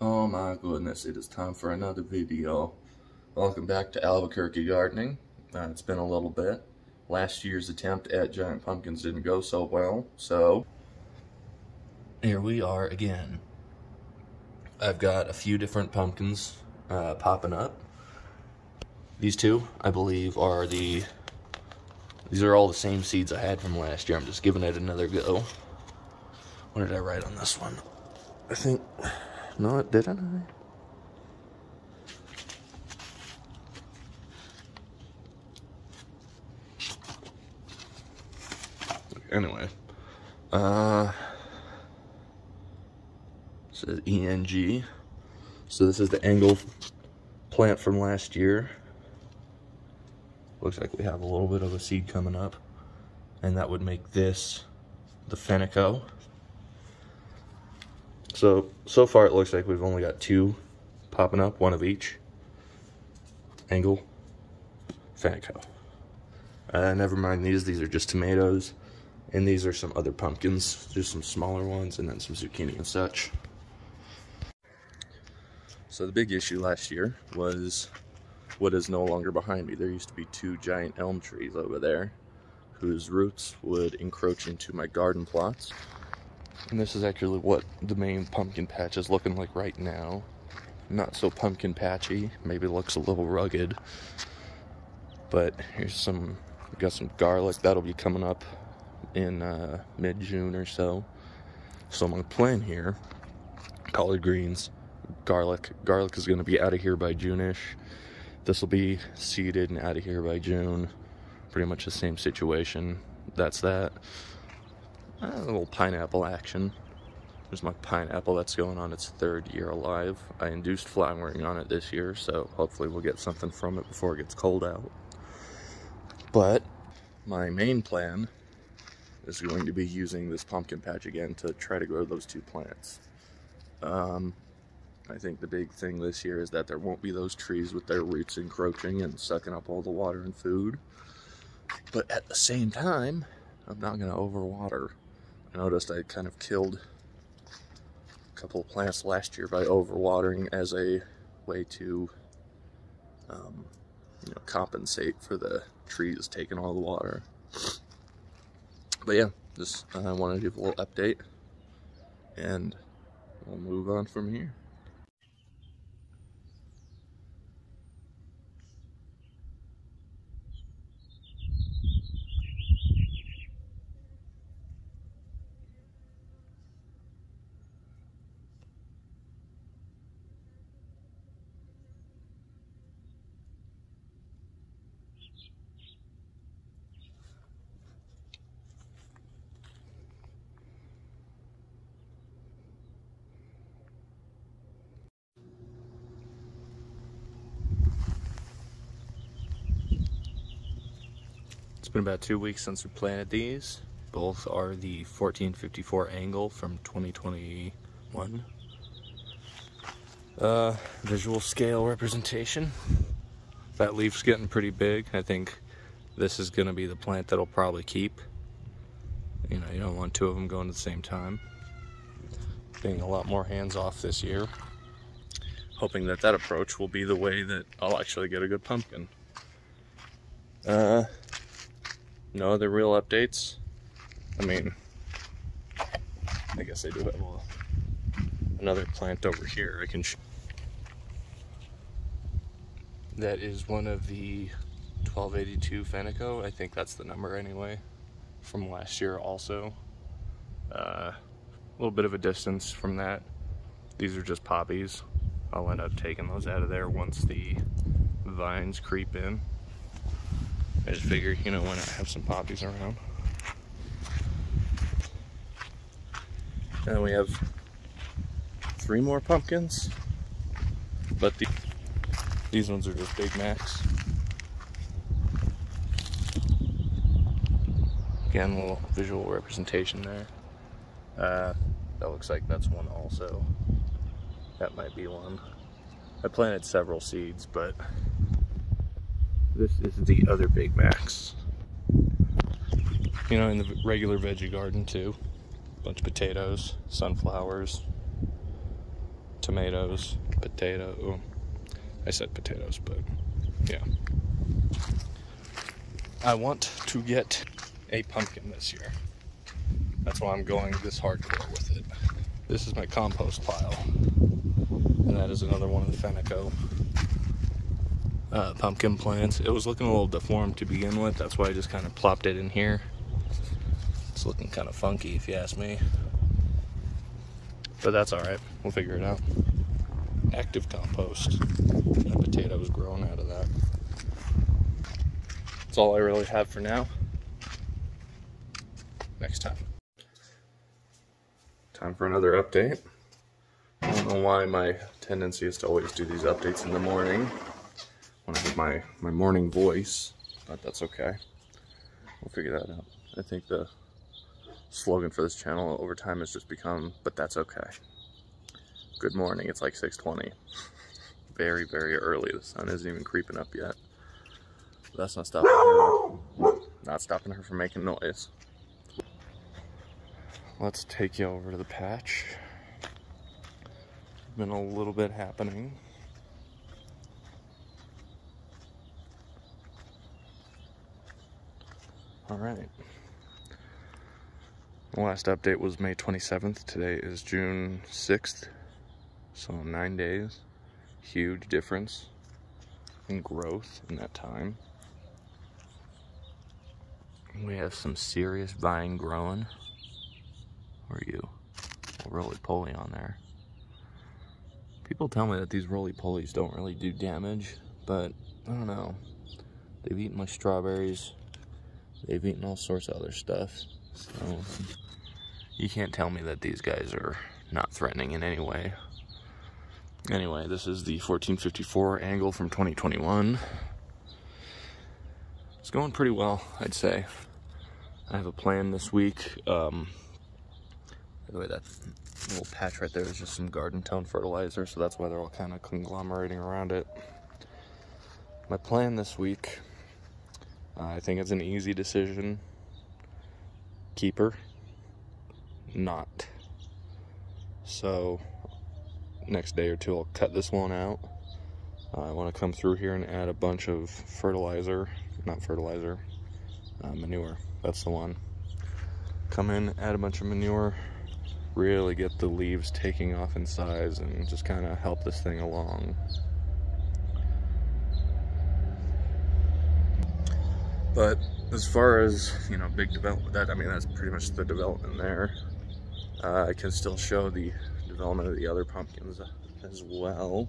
Oh my goodness, it is time for another video. Welcome back to Albuquerque Gardening. It's been a little bit. Last year's attempt at giant pumpkins didn't go so well, so here we are again. I've got a few different pumpkins popping up. These two, I believe, are these are all the same seeds I had from last year. I'm just giving it another go. What did I write on this one? I think... No, didn't I? Anyway, this is ENG. So this is the angle plant from last year. Looks like we have a little bit of a seed coming up, and that would make this the Fenico. So far it looks like we've only got two popping up, one of each. Angle, Fenico. Never mind these are just tomatoes, and these are some other pumpkins, just some smaller ones, and then some zucchini and such. So the big issue last year was what is no longer behind me. There used to be two giant elm trees over there whose roots would encroach into my garden plots. And this is actually what the main pumpkin patch is looking like right now. Not so pumpkin patchy, maybe looks a little rugged. But here's we've got some garlic that'll be coming up in mid-June or so. So my plan here, collard greens, garlic. Garlic is going to be out of here by June-ish. This will be seeded and out of here by June. Pretty much the same situation. That's that. A little pineapple action. There's my pineapple that's going on its third year alive. I induced flowering on it this year, so hopefully we'll get something from it before it gets cold out. But my main plan is going to be using this pumpkin patch again to try to grow those two plants. I think the big thing this year is that there won't be those trees with their roots encroaching and sucking up all the water and food. But at the same time, I'm not going to overwater. I noticed I kind of killed a couple of plants last year by overwatering as a way to compensate for the trees taking all the water. But yeah, just I wanted to give a little update, and we'll move on from here. It's been about 2 weeks since we planted these. Both are the 1454 angle from 2021. Visual scale representation. That leaf's getting pretty big. I think this is going to be the plant that'll probably keep. You don't want two of them going at the same time. Being a lot more hands-off this year. Hoping that approach will be the way that I'll actually get a good pumpkin. No other real updates. I mean, I guess I do have another plant over here I can show. That is one of the 1282 Fenico. I think that's the number anyway, from last year also. A little bit of a distance from that. These are just poppies. I'll end up taking those out of there once the vines creep in. I just figure, why not have some poppies around. And we have 3 more pumpkins, but these ones are just Big Macs. Again, a little visual representation there. That looks like that's one also. That might be one. I planted several seeds, but this is the other Big Macs. In the regular veggie garden too. Bunch of potatoes, sunflowers, tomatoes, potato. I said potatoes, but yeah. I want to get a pumpkin this year. That's why I'm going this hardcore with it. This is my compost pile. And that is another one of the Fenico pumpkin plants. It was looking a little deformed to begin with. That's why I just kind of plopped it in here. It's looking kind of funky if you ask me. But that's alright. We'll figure it out. Active compost. And potatoes growing out of that. That's all I really have for now. Next time. Time for another update. I don't know why my tendency is to always do these updates in the morning when I have my morning voice, but that's okay. We'll figure that out. I think the slogan for this channel over time has just become, but that's okay. Good morning, it's like 6:20. Very, very early. The sun isn't even creeping up yet. But that's not stopping her from making noise. Let's take you over to the patch. Been a little bit happening. All right. The last update was May 27th. Today is June 6th. So 9 days. Huge difference in growth in that time. We have some serious vine growing. Where are you? A roly-poly on there. People tell me that these roly-polies don't really do damage, but I don't know. They've eaten my strawberries. They've eaten all sorts of other stuff. So you can't tell me that these guys are not threatening in any way. Anyway, this is the 1454 angle from 2021. It's going pretty well, I'd say. I have a plan this week. By the way, that little patch right there is just some garden tone fertilizer, so that's why they're all kind of conglomerating around it. My plan this week, I think it's an easy decision. Keeper, not. So, next day or two I'll cut this one out. I want to come through here and add a bunch of fertilizer, not fertilizer, manure. That's the one. Come in, add a bunch of manure, really get the leaves taking off in size and just kind of help this thing along. But as far as, you know, big development, that's pretty much the development there. I can still show the development of the other pumpkins as well.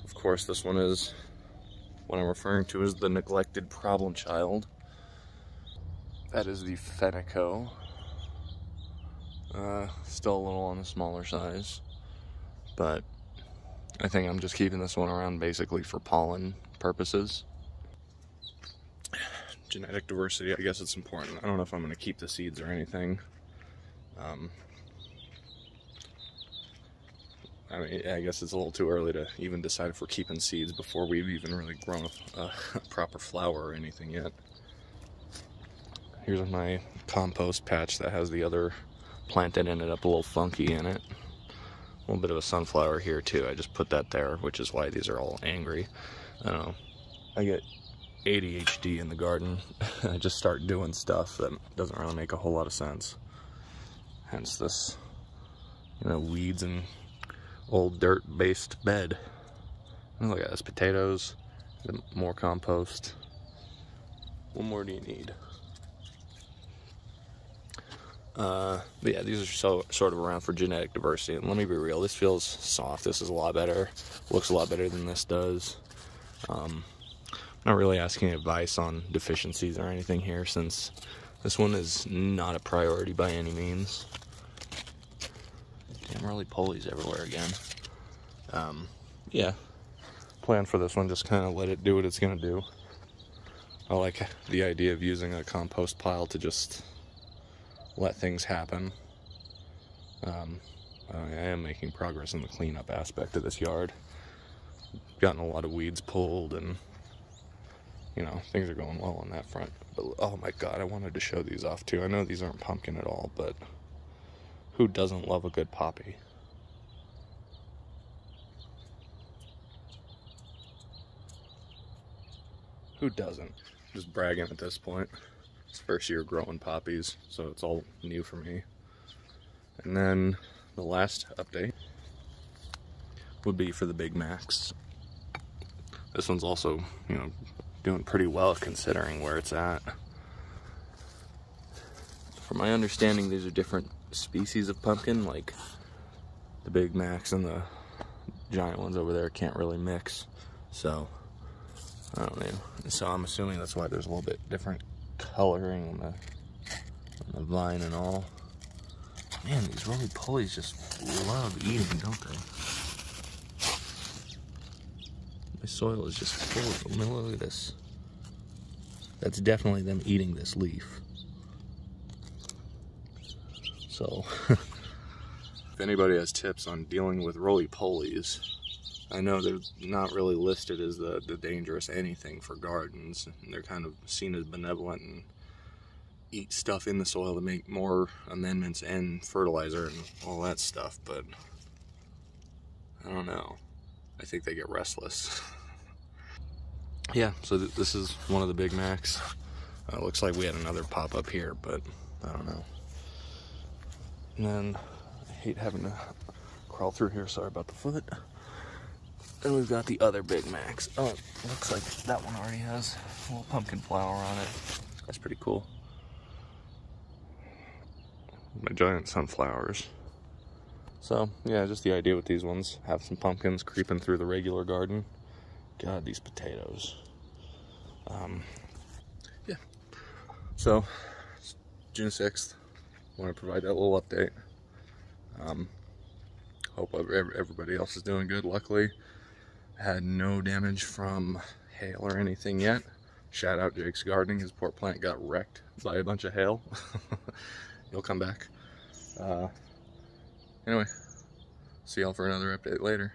Of course, this one is what I'm referring to as the neglected problem child. That is the Fenico. Still a little on the smaller size, but I think I'm just keeping this one around basically for pollen purposes. Genetic diversity, I guess it's important. I don't know if I'm going to keep the seeds or anything. I guess it's a little too early to even decide if we're keeping seeds before we've even really grown a proper flower or anything yet. Here's my compost patch that has the other plant that ended up a little funky in it. A little bit of a sunflower here too. I just put that there, which is why these are all angry. I don't know. I get ADHD in the garden. I just start doing stuff that doesn't really make a whole lot of sense. Hence this, you know, weeds and old dirt-based bed. And look at this, potatoes, more compost. What more do you need? But yeah, these are sort of around for genetic diversity. And let me be real, this feels soft. This is a lot better. Looks a lot better than this does. I'm not really asking advice on deficiencies or anything here, since this one is not a priority by any means. Damn roly-polies everywhere again. Yeah. Plan for this one, just kind of let it do what it's gonna do. I like the idea of using a compost pile to just let things happen. I am making progress in the cleanup aspect of this yard. Gotten a lot of weeds pulled, and you know, things are going well on that front. But oh my god, I wanted to show these off too. I know these aren't pumpkin at all, but who doesn't love a good poppy? Who doesn't? Just bragging at this point. It's first year growing poppies, so it's all new for me. And then the last update would be for the Big Macs. This one's also, you know, doing pretty well considering where it's at. From my understanding, these are different species of pumpkin, like the Big Macs and the giant ones over there can't really mix. So, I don't know. So I'm assuming that's why there's a little bit different coloring on the vine and all. Man, these roly-polies just love eating, don't they? My soil is just full of them. Look at this. That's definitely them eating this leaf. So, if anybody has tips on dealing with roly-polies, I know they're not really listed as the dangerous anything for gardens. They're kind of seen as benevolent and eat stuff in the soil to make more amendments and fertilizer and all that stuff, but I don't know. I think they get restless. Yeah, so this is one of the Big Macs. Looks like we had another pop up here, but I don't know. And then I hate having to crawl through here, sorry about the foot. And we've got the other Big Macs. Oh, it looks like that one already has a little pumpkin flower on it. That's pretty cool. My giant sunflowers. So, yeah, just the idea with these ones. Have some pumpkins creeping through the regular garden. God, these potatoes. Yeah. So, it's June 6th. Want to provide that little update. Hope everybody else is doing good. Luckily, had no damage from hail or anything yet. Shout out Jake's Gardening. His port plant got wrecked by a bunch of hail. He'll come back. Anyway, see y'all for another update later.